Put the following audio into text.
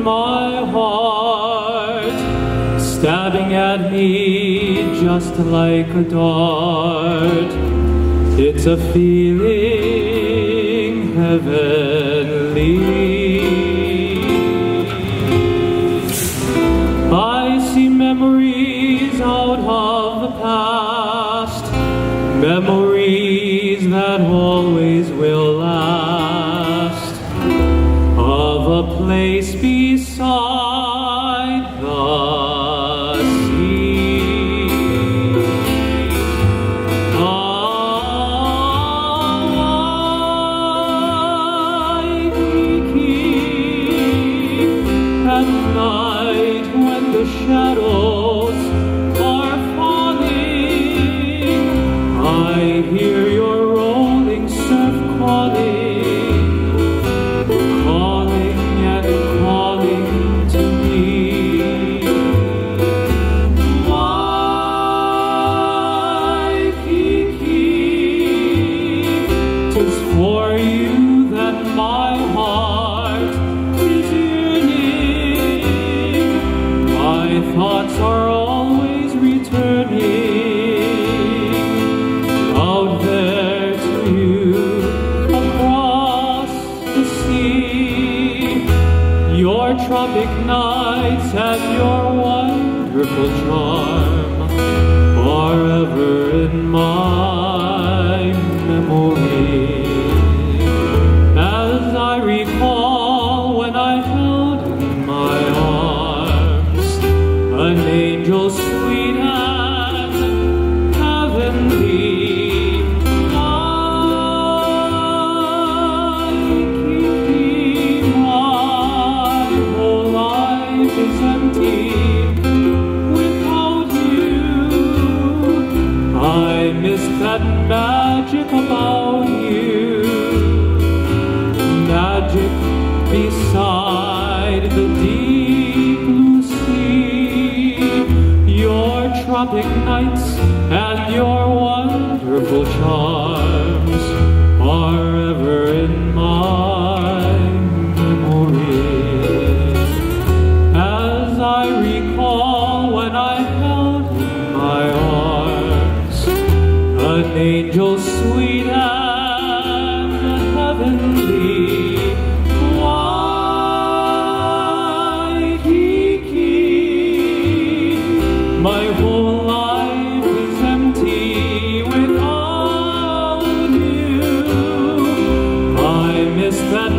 my heart, stabbing at me just like a dart. It's a feeling heavenly. I see memories out of the past, memories that always will last, of a place beside the sea. At night when the shadows are falling, I hear your rolling surf calling, calling and calling to me. Waikiki, 'tis for you that my heart is yearning. My thoughts are always returning out there to you across the sea. Your tropic nights and your wonderful charm are ever in my memory. As I recall when I held you in my arms, an angel sweet and heavenly. My whole life is empty without you. I miss that magic about you, magic beside the deep blue sea. Your tropic nights and your wonderful charms are ever in my memory. As I recall when I held you in my arms, an angel sweet and heavenly. Waikiki, my whole life is empty without you. I miss that